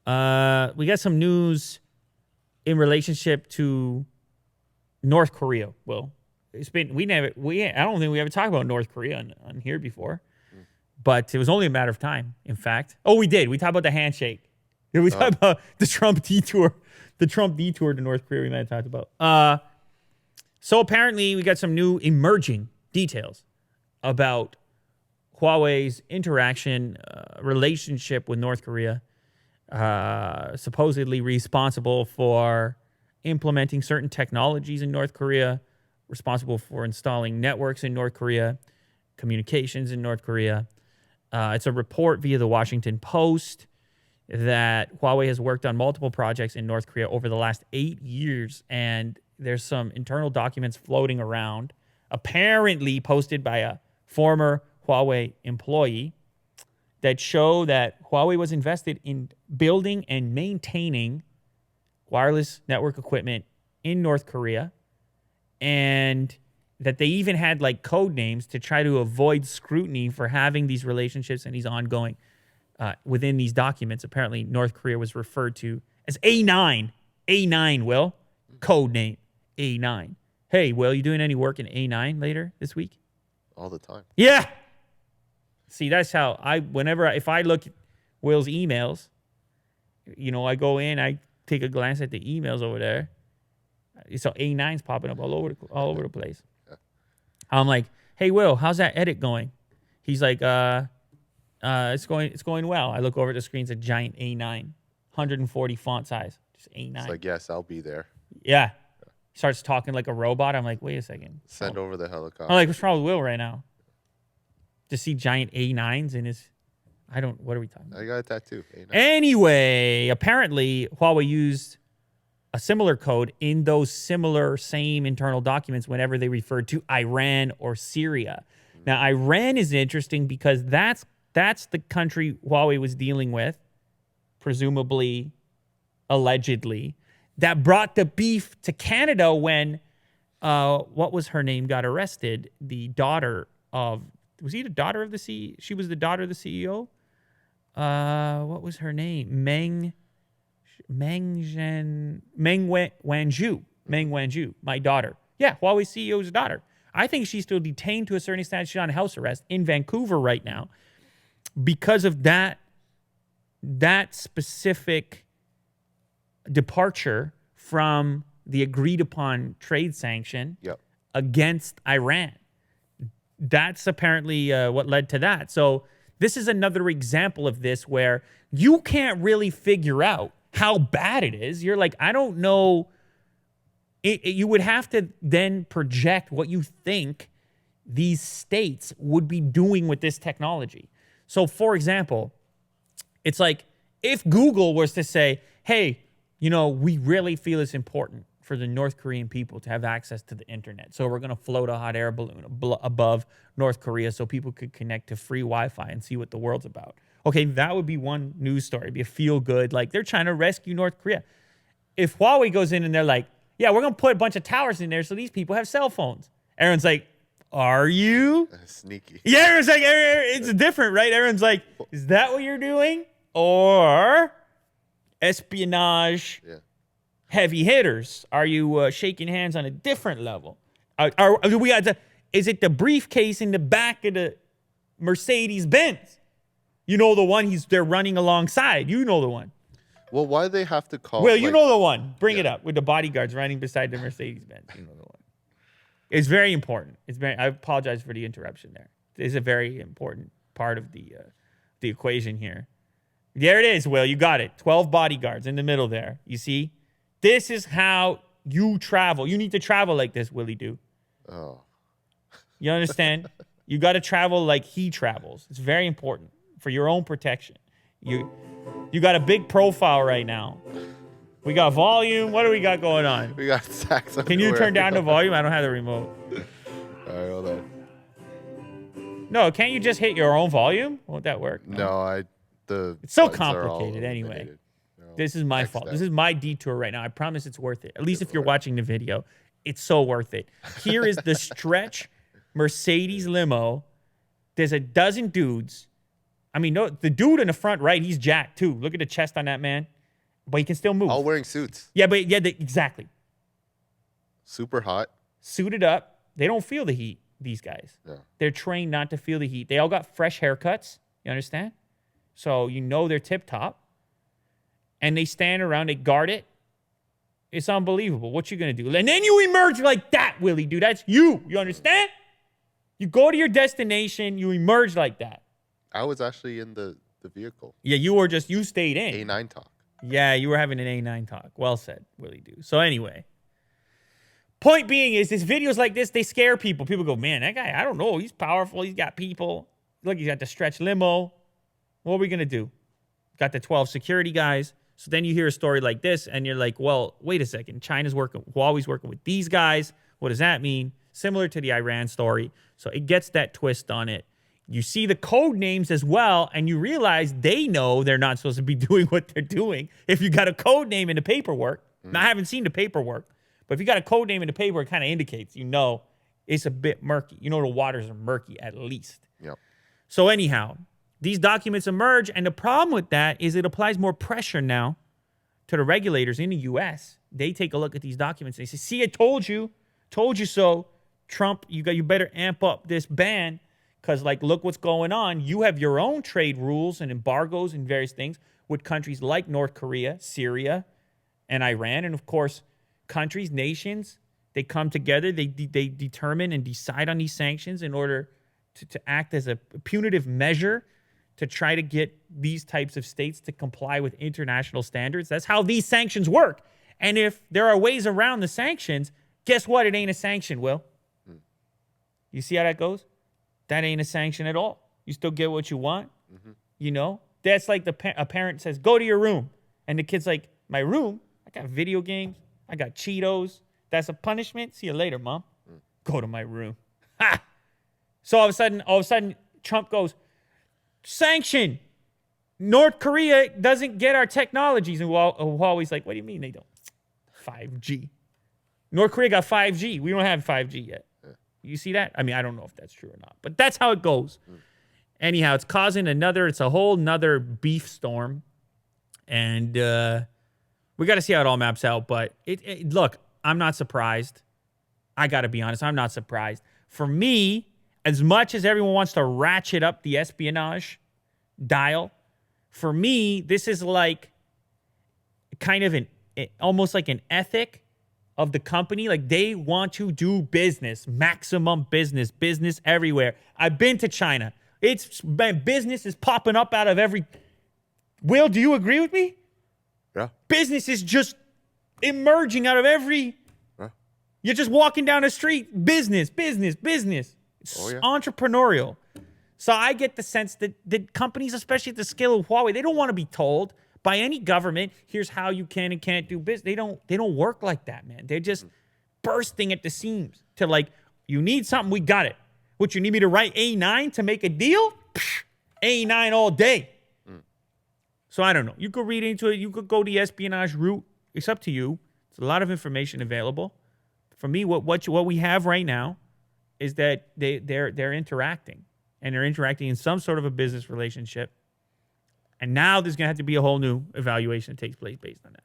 We got some news in relationship to North Korea. Well, it's been I don't think we ever talked about North Korea on here before, but it was only a matter of time. In fact, we did. We talked about the handshake. We talked about the Trump detour to North Korea. We might have talked about. So apparently, we got some new emerging details about Huawei's interaction relationship with North Korea. Supposedly responsible for implementing certain technologies in North Korea, responsible for installing networks in North Korea, communications in North Korea. It's a report via the Washington Post that Huawei has worked on multiple projects in North Korea over the last 8 years, and there's some internal documents floating around, apparently posted by a former Huawei employee, that show that Huawei was invested in building and maintaining wireless network equipment in North Korea, and that they even had like code names to try to avoid scrutiny for having these relationships and these ongoing within these documents. Apparently, North Korea was referred to as A9. A9, Will. Code name, A9. Hey, Will, you doing any work in A9 later this week? All the time. Yeah. See, that's how if I look at Will's emails, I go in, I take a glance at the emails over there. So A9's popping up all over the place. Yeah. I'm like, hey, Will, how's that edit going? He's like, it's going well. I look over at the screen, it's a giant A9, 140 font size, just A9. It's like, yes, I'll be there. Yeah. Starts talking like a robot. I'm like, wait a second. Send over the helicopter. I'm like, what's wrong with Will right now? To see giant A9s in his, what are we talking about? I got a tattoo. A9. Anyway, apparently Huawei used a similar code in those same internal documents whenever they referred to Iran or Syria. Now, Iran is interesting because that's the country Huawei was dealing with, presumably, allegedly, that brought the beef to Canada when, what was her name, got arrested. The daughter of, was he the daughter of the CEO? She was the daughter of the CEO? What was her name? Meng Wanzhou, my daughter. Yeah, Huawei CEO's daughter. I think she's still detained to a certain extent. She's on house arrest in Vancouver right now because of that specific departure from the agreed upon trade sanction against Iran. That's apparently what led to that. So this is another example of this where you can't really figure out how bad it is. You're like, I don't know. You would have to then project what you think these states would be doing with this technology. So, for example, it's like if Google was to say, hey, we really feel it's important for the North Korean people to have access to the internet. So we're going to float a hot air balloon above North Korea so people could connect to free Wi-Fi and see what the world's about. Okay, that would be one news story. It'd be a feel-good, like they're trying to rescue North Korea. If Huawei goes in and they're like, yeah, we're going to put a bunch of towers in there so these people have cell phones. Everyone's like, are you? Sneaky. Yeah, everyone's like, it's different, right? Everyone's like, is that what you're doing? Or espionage, heavy hitters? Are you shaking hands on a different level? Is it the briefcase in the back of the Mercedes-Benz? The one they're running alongside. You know the one. Well, why do they have to call? Well, you know the one. Bring it up with the bodyguards running beside the Mercedes-Benz. You know the one. It's very important. I apologize for the interruption there. It's a very important part of the equation here. There it is, Will. You got it. 12 bodyguards in the middle there. You see? This is how you travel. You need to travel like this, Willie do. Oh. You understand? You got to travel like he travels. It's very important for your own protection. You got a big profile right now. We got volume. What do we got going on? We got sax. Can you turn down the volume? I don't have the remote. All right, hold on. No, can't you just hit your own volume? Won't that work? No, it's so complicated anyway. This is my fault. This is my detour right now. I promise it's worth it. At least if you're watching the video, it's so worth it. Here is the stretch Mercedes limo. There's a dozen dudes. I mean, no, the dude in the front right, he's jacked too. Look at the chest on that man. But he can still move. All wearing suits. Yeah, but exactly. Super hot. Suited up. They don't feel the heat, these guys. Yeah. They're trained not to feel the heat. They all got fresh haircuts. You understand? So you know they're tip-top. And they stand around, they guard it. It's unbelievable. What you going to do? And then you emerge like that, Willie, dude. That's you. You understand? You go to your destination, you emerge like that. I was actually in the vehicle. Yeah, you stayed in. A9 talk. Yeah, you were having an A9 talk. Well said, Willie do. So anyway, point being is, videos like this, they scare people. People go, man, that guy, I don't know. He's powerful. He's got people. Look, he's got the stretch limo. What are we going to do? Got the 12 security guys. So then you hear a story like this, and you're like, well, wait a second. Huawei's working with these guys. What does that mean? Similar to the Iran story. So it gets that twist on it. You see the code names as well, and you realize they know they're not supposed to be doing what they're doing. If you got a code name in the paperwork, now, I haven't seen the paperwork, but if you got a code name in the paperwork, it kind of indicates, it's a bit murky. The waters are murky at least. Yep. So anyhow, these documents emerge, and the problem with that is it applies more pressure now to the regulators in the U.S. They take a look at these documents, and they say, see, I told you so. Trump, you better amp up this ban. Because, look what's going on. You have your own trade rules and embargoes and various things with countries like North Korea, Syria, and Iran. And, of course, countries, nations, they come together. They determine and decide on these sanctions in order to act as a punitive measure to try to get these types of states to comply with international standards. That's how these sanctions work. And if there are ways around the sanctions, guess what? It ain't a sanction, Will. You see how that goes? That ain't a sanction at all. You still get what you want. That's like a parent says, go to your room. And the kid's like, my room? I got video games. I got Cheetos. That's a punishment? See you later, Mom. Go to my room. Ha! So all of a sudden, Trump goes, sanction. North Korea doesn't get our technologies. And Huawei's like, what do you mean they don't? 5G. North Korea got 5G. We don't have 5G yet. You see that? I mean, I don't know if that's true or not, but that's how it goes. Anyhow, it's causing it's a whole nother beef storm. And we got to see how it all maps out. But look, I'm not surprised. I got to be honest. I'm not surprised. For me, as much as everyone wants to ratchet up the espionage dial, for me, this is like kind of almost like an ethic of the company. Like, they want to do business, maximum business everywhere. I've been to China. Business is popping up out of every... Will, do you agree with me? Yeah. Business is just emerging out of every... Yeah. You're just walking down the street. Business. It's entrepreneurial. So I get the sense that companies, especially at the scale of Huawei, they don't want to be told by any government, here's how you can and can't do business. They don't work like that, man. They're just bursting at the seams to you need something, we got it. What, you need me to write A9 to make a deal? Psh, A9 all day. So I don't know. You could read into it. You could go the espionage route. It's up to you. There's a lot of information available. For me, what we have right now is that they're interacting. And they're interacting in some sort of a business relationship. And now there's going to have to be a whole new evaluation that takes place based on that.